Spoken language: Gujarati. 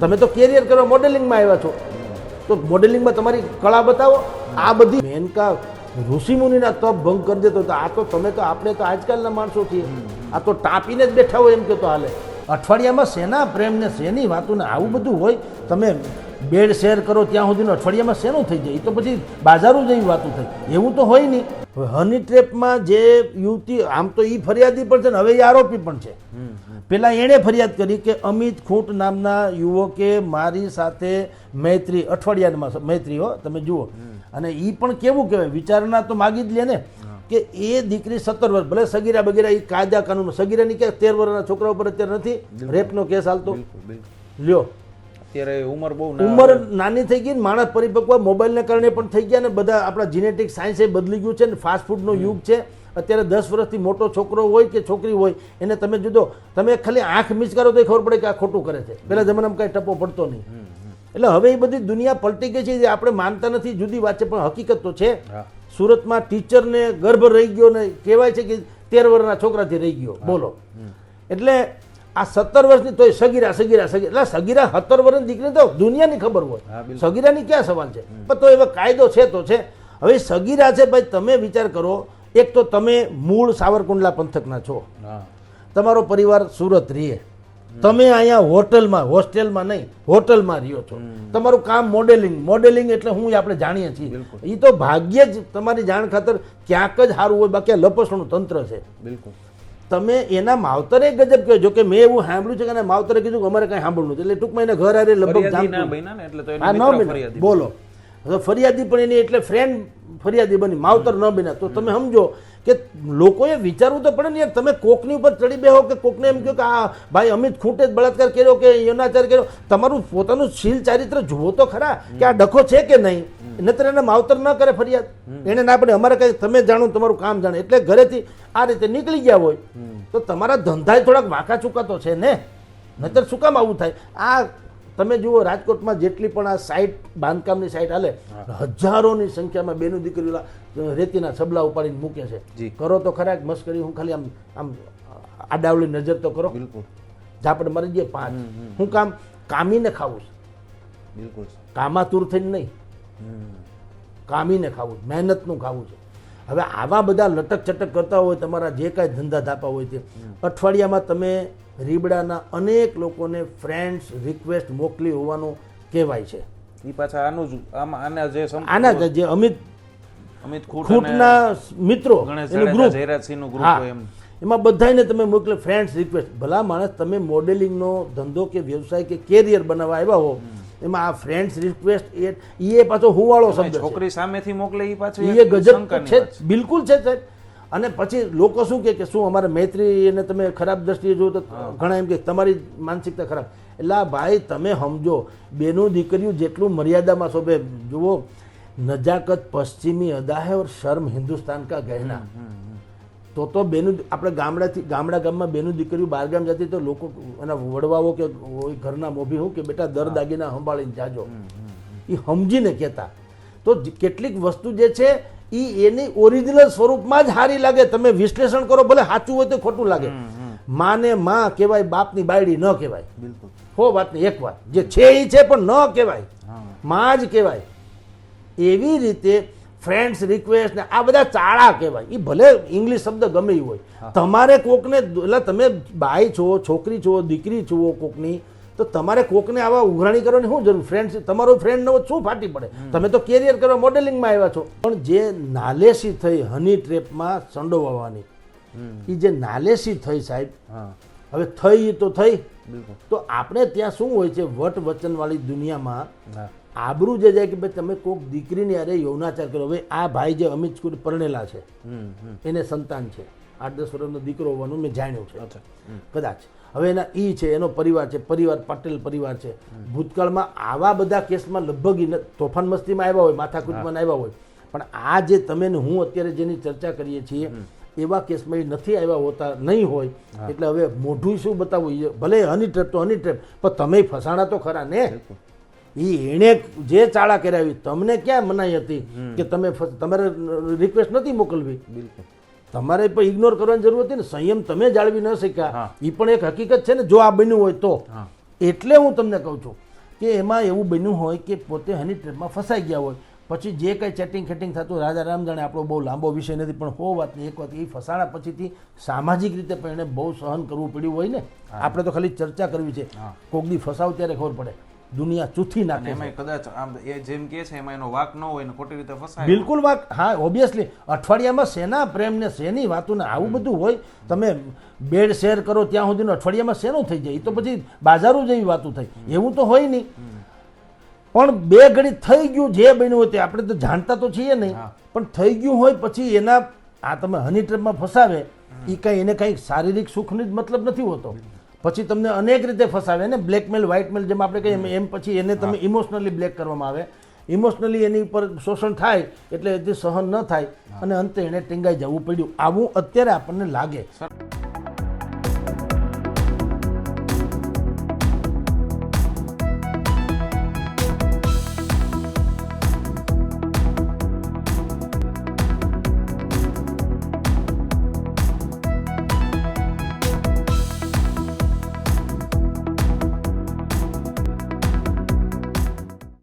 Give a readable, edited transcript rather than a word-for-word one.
તમે તો કેરિયર કરવા મોડેલિંગમાં આવ્યા છો, તો મોડેલિંગમાં તમારી કળા બતાવો. આ બધી મેનકા ઋષિમુનિના તપ ભંગ કરી દેતો. તો આ તો તમે તો આપણે તો આજકાલના માણસો છીએ, આ તો ટાંપીને જ બેઠા હોય એમ કે તો હાલે. અઠવાડિયામાં શેના પ્રેમ ને શેની વાતો ને આવું બધું હોય. તમે બેડ શેર કરો ત્યાં સુધીનું અઠવાડિયામાં શેનું થઈ જાય? એ તો પછી બાજારું જેવી વાતો થઈ, એવું તો હોય નહીં. હની ટ્રેપમાં જે યુવતી, આમ તો એ ફરિયાદી પણ છે ને હવે એ આરોપી પણ છે. પેલા એણે ફરિયાદ કરી કે અમિત ખૂંટ નામના યુવકે મારી સાથે મૈત્રી, અઠવાડિયામાં મૈત્રી હો તમે જુઓ. અને એ પણ કેવું કહેવાય, વિચારણા તો માગી જ લે ને કે એ દીકરી 17 વર્ષ, ભલે સગીરા બગીરા એ કાયદા કાનૂન, સગીરાની કે 13 વર્ષના છોકરા ઉપર અત્યારે નથી રેપનો કેસ હાલતો લ્યો. અત્યારે ઉંમર નાની થઈ ગઈ, માણસ પરિપક્વ મોબાઈલને કારણે પણ થઈ ગયા ને બધા આપણા જીનેટિક સાયન્સ એ બદલી ગયું છે ને ફાસ્ટ ફૂડનો યુગ છે. અત્યારે 10 વર્ષથી મોટો છોકરો હોય કે છોકરી હોય એને તમે જુદો, તમે ખાલી આંખ મીચ કરો તો ખબર પડે કે આ ખોટું કરે છે. પેલા જમાનામાં કઈ ટપો પડતો નહીં. એટલે હવે એ બધી દુનિયા પલટી ગઈ છે, જે આપણે માનતા નથી જુદી વાત છે, પણ હકીકત તો છે. સુરતમાં ટીચરને ગર્ભ રહી ગયો ને કહેવાય છે કે 13 વર્ષના છોકરાથી રહી ગયો, બોલો. એટલે આ 17 વર્ષની તોય સગીરા એટલે સગીરા 17 વર્ષની દીકરી તો દુનિયાની ખબર હોય, સગીરાની ક્યાં સવાલ છે? પણ તો એવો કાયદો છે તો છે. હવે સગીરા છે ભાઈ, તમે વિચાર કરો, એક તો તમે મૂળ સાવરકુંડલા પંથકના છો, તમારો પરિવાર સુરત રહે, તમે અહીંયા હોસ્ટેલમાં નહીં હોટલમાં રહ્યો છો, તમારું કામ મોડેલિંગ એટલે હું આપણે જાણીએ છીએ. એ તો ભાગ્યે જ તમારી જાણ ખાતર ક્યાંક જ સારું હોય, બાકી લપસણું તંત્ર છે. બિલકુલ. તમે એના માવતરે ગજબ કહો છો કે મેં એવું સાંભળ્યું છે કે માવતરે કીધું કે અમારે કઈ સાંભળવું નથી, એટલે ટૂંકમાં એને ઘર આરે લગભગ બોલો ફરિયાદી પણ એની એટલે ફ્રેન્ડ ફરિયાદી બની, માવતર ન બન્યા. તો તમે સમજો કે લોકોએ વિચારવું તો પડે ને યાર. તમે કોકની ઉપર ચડી બેહો કે કોકને એમ કહો કે આ ભાઈ અમિત ખૂંટે જ બળાત્કાર કર્યો કે યૌનાચાર કર્યો, તમારું પોતાનું શીલ ચારિત્ર જુઓ તો ખરા કે આ ડખો છે કે નહીં. નતર એને માવતર ન કરે ફરિયાદ, એને ના પડે અમારે કઈ તમે જાણો તમારું કામ જાણે, એટલે ઘરેથી આ રીતે નીકળી ગયા હોય તો તમારા ધંધા થોડાક વાંકા ચૂકા તો છે ને, નતર શું કામ આવું થાય? આ તમે જુઓ રાજકોટમાં જેટલી પણ આ સાઇટ બાંધકામની સાઇટ હાલે, હજારોની સંખ્યામાં બેનું દીકરીઓ રેતીના સબલા ઉપાડીને મૂકે છે. કરો તો ખરા મસ્કરી, હું ખાલી આમ આડાવળી નજર તો કરો. ઝાપડ મારી દે 5. હું કામ કામીને ખાવું છે, બિલકુલ કામાતુર થઈને નહીં, કામીને ખાવું, મહેનતનું ખાવું છે. હવે આવા બધા લટક ચટક કરતા હોય, તમારા જે કાંઈ ધંધા ધાપા હોય તે અઠવાડિયામાં તમે રીબડાના અનેક લોકોને ફ્રેન્ડ્સ રિક્વેસ્ટ મોકલી હોવાનું કહેવાય છે. એ પાછા આના જે અમિત ખૂંટના મિત્રો એનું ગ્રુપ, એમાં બધાને તમે મોકલે ફ્રેન્ડ્સ રિક્વેસ્ટ. ભલા માણસ, તમે મોડેલિંગનો ધંધો કે વ્યવસાય કે કેરિયર બનાવવા આવ્યા હો, એમાં આ ફ્રેન્ડ્સ રિક્વેસ્ટ એ પાછો હુવાળો શબ્દ, છોકરી સામેથી મોકલે એ પાછો એ ગજબ છે, બિલકુલ છે સાહેબ. અને પછી લોકો શું કે શું અમારે મૈત્રી એને તમે ખરાબ દ્રષ્ટિએ જુઓ તો ઘણા એમ કે તમારી માનસિકતા ખરાબ. એટલે ભાઈ તમે સમજો, બેનું દીકરીઓ જેટલું મર્યાદામાં શોભે. જુઓ, નજાકત પશ્ચિમી અદા હૈ ઓર શર્મ હિન્દુસ્તાન કા ગહેના. તો બેનું આપણે ગામમાં બેનું દીકરીઓ બહારગામ જતી તો લોકો એના વડવાઓ કે ઘરના મોભી હું કે બેટા દર દાગીના સંભાળીને જાજો, એ સમજીને કહેતા. તો કેટલીક વસ્તુ જે છે એ એની ઓરિજિનલ સ્વરૂપમાં જ સારી લાગે. તમે વિશ્લેષણ કરો, ભલે સાચું હોય તો ખોટું લાગે. માને માં કહેવાય, બાપની બાયડી ન કહેવાય. બિલકુલ. હો વાતની એક વાત, જે છે એ છે પણ ન કહેવાય, માં જ કહેવાય. એવી રીતે ફ્રેન્ડ્સ રિક્વેસ્ટ ને આ બધા ચાળા કહેવાય. એ ભલે ઇંગ્લિશ શબ્દ ગમે એ હોય, તમારે કોકને, એટલે તમે ભાઈ છો, છોકરી છો, દીકરી છો કોકની, તો તમારે કોકને આવા ઉઘરાણી કરવાની શું જરૂર? ફ્રેન્ડ, તમારો ફ્રેન્ડ નવો શું ફાટી પડે? તમે તો કેરિયર કરવા મોડેલિંગમાં આવ્યા છો. પણ જે નાલેસી થઈ હની ટ્રેપમાં સંડોવાવાની, એ જે નાલેસી થઈ સાહેબ, હવે થઈ તો થઈ. તો આપણે ત્યાં શું હોય છે, વટ વચનવાળી દુનિયામાં આબરૂ જે જાય કે ભાઈ તમે કોઈક દીકરીની અરે યૌનાચાર કરો. હવે આ ભાઈ જે અમિત ખૂંટ પરણેલા છે, એને સંતાન છે, 8-10 વર્ષનો દીકરો હોવાનું મેં જાણ્યું છે કદાચ. હવે એના છે, એનો પરિવાર છે, પટેલ પરિવાર છે. ભૂતકાળમાં આવા બધા કેસમાં લગભગ તોફાન મસ્તીમાં આવ્યા હોય, માથાકૂટમાં આવ્યા હોય, પણ આ જે તમે હું અત્યારે જેની ચર્ચા કરીએ છીએ એવા કેસમાં એ નથી આવ્યા હોતા, નહીં હોય. એટલે હવે મોઢું શું બતાવવું? ભલે હની ટ્રેપ તો હની ટ્રેપ, પણ તમે ફસાણા તો ખરા ને. એણે જે ચાળા કરાવી, તમને ક્યાં મનાઈ હતી કે તમારે રિક્વેસ્ટ નથી મોકલવી? બિલકુલ. તમારે પણ ઇગ્નોર કરવાની જરૂર હતી ને, સંયમ તમે જાળવી ન શક્યા, એ પણ એક હકીકત છે ને, જો આ બન્યું હોય તો. એટલે હું તમને કહું છું કે એમાં એવું બન્યું હોય કે પોતે હની ટ્રેપમાં ફસાઈ ગયા હોય, પછી જે કંઈ ચેટિંગ ખેટિંગ થતું રાજા રામ જાણે, આપણો બહુ લાંબો વિષય નથી, પણ હો વાતની એક વાત, એ ફસાણા પછીથી સામાજિક રીતે પણ એને બહુ સહન કરવું પડ્યું હોય ને. આપણે તો ખાલી ચર્ચા કરવી છે, કોક દી ફસાવ ત્યારે ખબર પડે, દુનિયા ચૂથી નાખે છે. એમાં કદાચ આમ એ જેમ કે છે એમાં એનો વાક ન હોય ને ખોટી રીતે ફસાય. બિલકુલ વાત, હા ઓબ્વિયસલી. અઠવાડિયામાં શેના પ્રેમ ને શેની વાતો ને આવું બધું હોય. તમે બેડ શેર કરો ત્યાં સુધીનો અઠવાડિયામાં શેનો થઈ જાય, એ તો પછી બાજારો જેવી વાતો થઈ, એવું તો હોય નહીં. પણ બે ઘડી થઈ ગયું, જે બન્યું હોય તે આપણે તો જાણતા તો છીએ નહીં, પણ થઈ ગયું હોય પછી એના આ તમે હની ટ્રેપમાં ફસાવે, એ કાંઈ એને કાંઈ શારીરિક સુખની જ મતલબ નથી હોતો. પછી તમને અનેક રીતે ફસાવે ને, બ્લેકમેલ વ્હાઇટમેલ જેમ આપણે કહીએ એમ, પછી એને તમે ઇમોશનલી બ્લેક કરવામાં આવે, ઇમોશનલી એની ઉપર શોષણ થાય એટલે એથી સહન ન થાય અને અંતે એને ટીંગાઈ જવું પડ્યું. આવું અત્યારે આપણને લાગે.